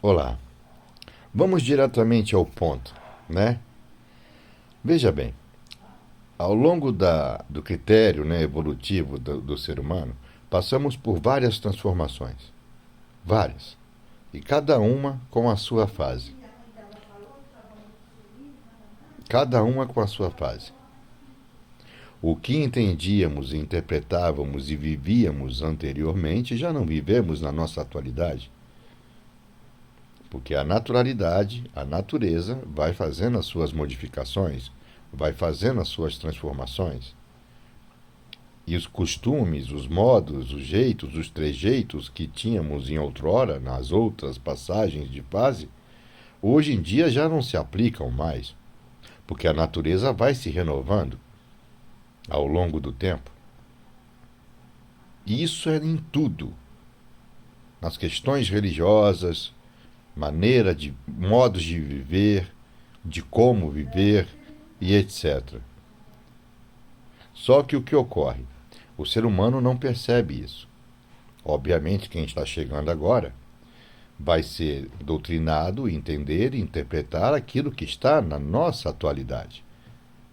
Olá, vamos diretamente ao ponto, né? Veja bem, ao longo do critério, né, evolutivo do ser humano, passamos por várias transformações, várias, e cada uma com a sua fase, cada uma com a sua fase. O que entendíamos, interpretávamos e vivíamos anteriormente já não vivemos na nossa atualidade. Porque a naturalidade, a natureza, vai fazendo as suas modificações, vai fazendo as suas transformações. E os costumes, os modos, os jeitos, os trejeitos que tínhamos em outrora, nas outras passagens de fase, hoje em dia já não se aplicam mais, porque a natureza vai se renovando ao longo do tempo. E isso é em tudo, nas questões religiosas, modos de viver, de como viver e etc. Só que o que ocorre? O ser humano não percebe isso. Obviamente, quem está chegando agora vai ser doutrinado, entender e interpretar aquilo que está na nossa atualidade,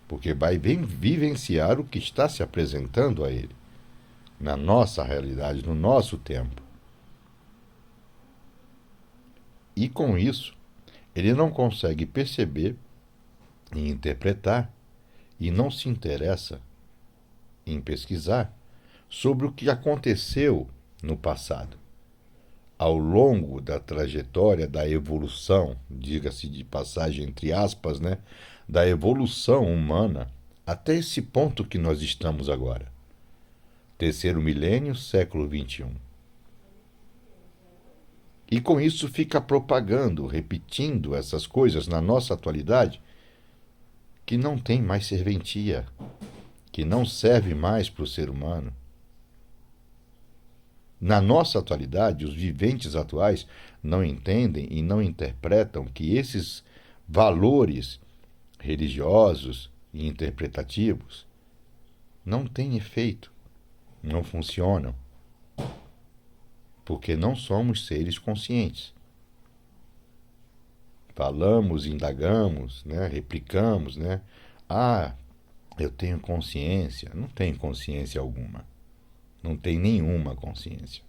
porque vai vivenciar o que está se apresentando a ele, na nossa realidade, no nosso tempo. E com isso, ele não consegue perceber e interpretar e não se interessa em pesquisar sobre o que aconteceu no passado, ao longo da trajetória da evolução, diga-se de passagem entre aspas, né, da evolução humana até esse ponto que nós estamos agora. Terceiro milênio, século XXI. E com isso fica propagando, repetindo essas coisas na nossa atualidade, que não tem mais serventia, que não serve mais para o ser humano. Na nossa atualidade, os viventes atuais não entendem e não interpretam que esses valores religiosos e interpretativos não têm efeito, não funcionam, porque não somos seres conscientes. Falamos, indagamos, né, replicamos, né? Ah, eu tenho consciência. Não tenho consciência alguma. Não tem nenhuma consciência.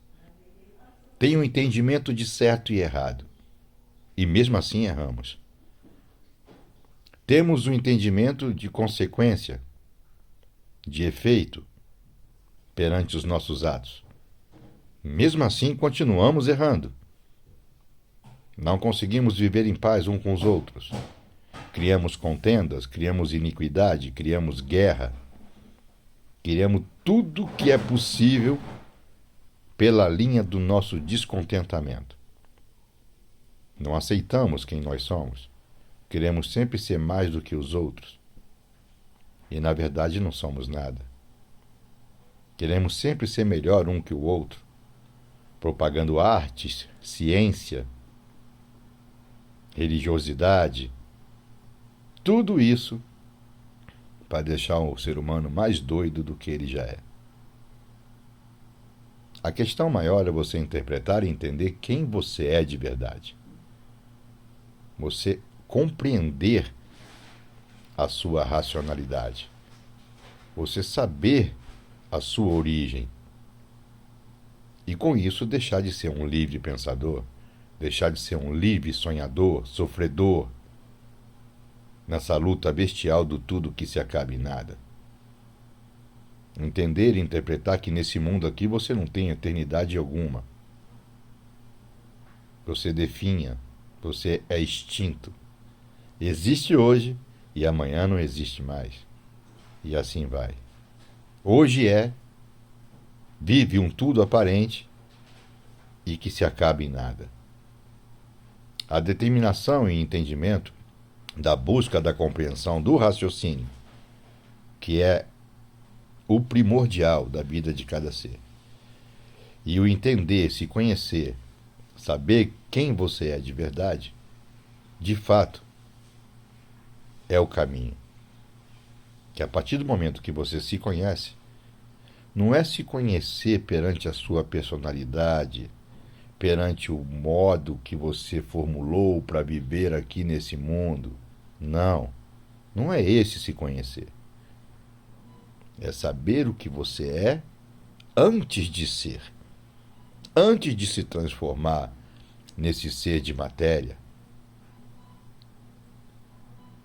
Tem um entendimento de certo e errado. E mesmo assim erramos. Temos um entendimento de consequência, de efeito, perante os nossos atos. Mesmo assim continuamos errando. Não conseguimos viver em paz uns com os outros. Criamos contendas, criamos iniquidade, criamos guerra. Criamos tudo que é possível pela linha do nosso descontentamento. Não aceitamos quem nós somos. Queremos sempre ser mais do que os outros. E na verdade não somos nada. Queremos sempre ser melhor um que o outro, propagando artes, ciência, religiosidade, tudo isso para deixar o ser humano mais doido do que ele já é. A questão maior é você interpretar e entender quem você é de verdade. Você compreender a sua racionalidade. Você saber a sua origem. E com isso deixar de ser um livre pensador, deixar de ser um livre sonhador, sofredor, nessa luta bestial do tudo que se acaba em nada. Entender e interpretar que nesse mundo aqui você não tem eternidade alguma. Você definha, você é extinto. Existe hoje e amanhã não existe mais. E assim vai. Hoje vive um tudo aparente e que se acaba em nada. A determinação e entendimento da busca da compreensão do raciocínio, que é o primordial da vida de cada ser. E o entender, se conhecer, saber quem você é de verdade, de fato, é o caminho. Que a partir do momento que você se conhece, não é se conhecer perante a sua personalidade, perante o modo que você formulou para viver aqui nesse mundo. Não, não é esse se conhecer. É saber o que você é antes de ser, antes de se transformar nesse ser de matéria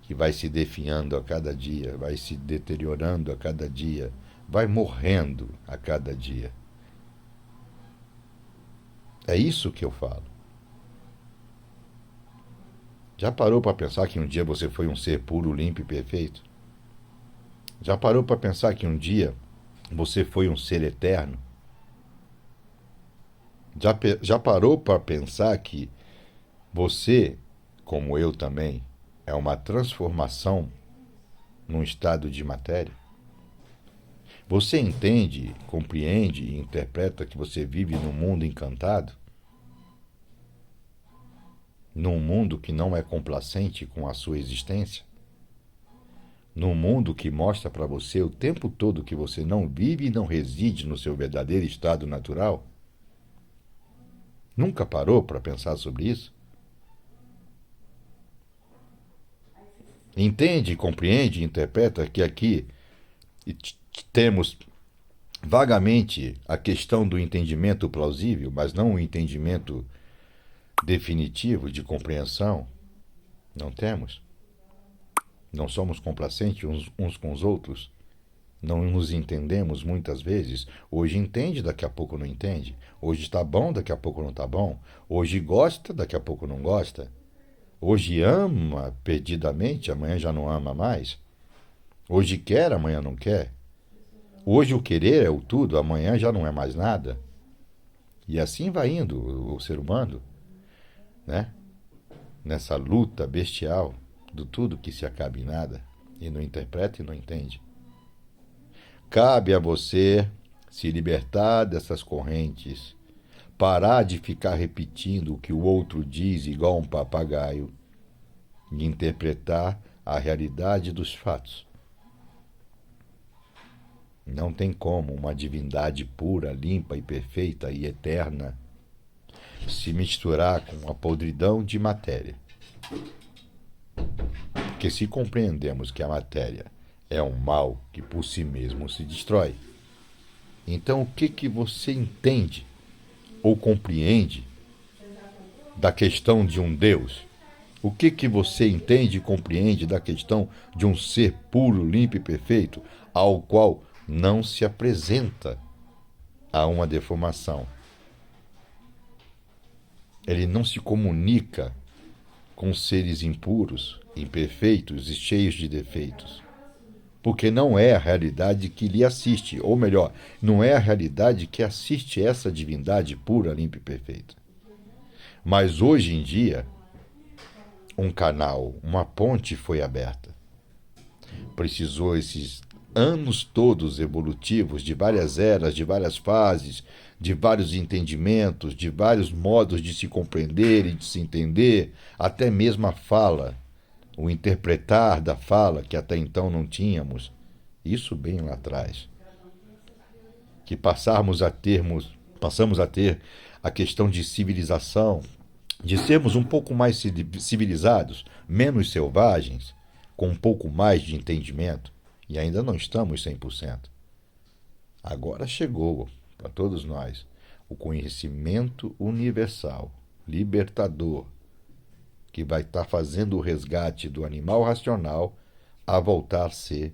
que vai se definhando a cada dia, vai se deteriorando a cada dia, vai morrendo a cada dia. É isso que eu falo. Já parou para pensar que um dia você foi um ser puro, limpo e perfeito? Já parou para pensar que um dia você foi um ser eterno? Já parou para pensar que você, como eu também, é uma transformação num estado de matéria? Você entende, compreende e interpreta que você vive num mundo encantado? Num mundo que não é complacente com a sua existência? Num mundo que mostra para você o tempo todo que você não vive e não reside no seu verdadeiro estado natural? Nunca parou para pensar sobre isso? Entende, compreende e interpreta que aqui temos vagamente a questão do entendimento plausível, mas não o entendimento definitivo de compreensão? Não temos? Não somos complacentes uns com os outros? Não nos entendemos muitas vezes? Hoje entende, daqui a pouco não entende. Hoje está bom, daqui a pouco não está bom. Hoje gosta, daqui a pouco não gosta. Hoje ama perdidamente, amanhã já não ama mais. Hoje quer, amanhã não quer. Hoje o querer é o tudo, amanhã já não é mais nada. E assim vai indo o ser humano, né? Nessa luta bestial do tudo que se acaba em nada, e não interpreta e não entende. Cabe a você se libertar dessas correntes, parar de ficar repetindo o que o outro diz igual um papagaio e interpretar a realidade dos fatos. Não tem como uma divindade pura, limpa e perfeita e eterna se misturar com a podridão de matéria. Porque se compreendemos que a matéria é um mal que por si mesmo se destrói, então o que você entende ou compreende da questão de um Deus? O que você entende e compreende da questão de um ser puro, limpo e perfeito, ao qual não se apresenta a uma deformação? Ele não se comunica com seres impuros, imperfeitos e cheios de defeitos, porque não é a realidade que lhe assiste, ou melhor, não é a realidade que assiste essa divindade pura, limpa e perfeita. Mas hoje em dia, um canal, uma ponte foi aberta. Precisou esses anos todos evolutivos, de várias eras, de várias fases, de vários entendimentos, de vários modos de se compreender e de se entender, até mesmo a fala, o interpretar da fala que até então não tínhamos, isso bem lá atrás. Que passamos a ter a questão de civilização, de sermos um pouco mais civilizados, menos selvagens, com um pouco mais de entendimento, e ainda não estamos 100%. Agora chegou para todos nós o conhecimento universal, libertador, que vai estar fazendo o resgate do animal racional a voltar a ser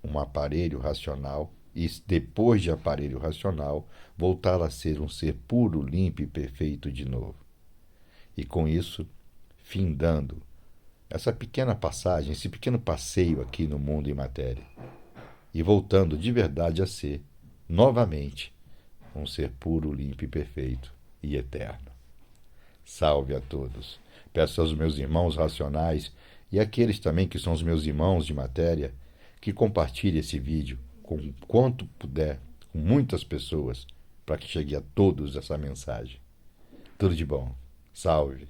um aparelho racional e, depois de aparelho racional, voltar a ser um ser puro, limpo e perfeito de novo. E com isso, findando essa pequena passagem, esse pequeno passeio aqui no mundo em matéria, e voltando de verdade a ser, novamente, um ser puro, limpo e perfeito e eterno. Salve a todos. Peço aos meus irmãos racionais e aqueles também que são os meus irmãos de matéria que compartilhem esse vídeo com quanto puder, com muitas pessoas, para que chegue a todos essa mensagem. Tudo de bom. Salve.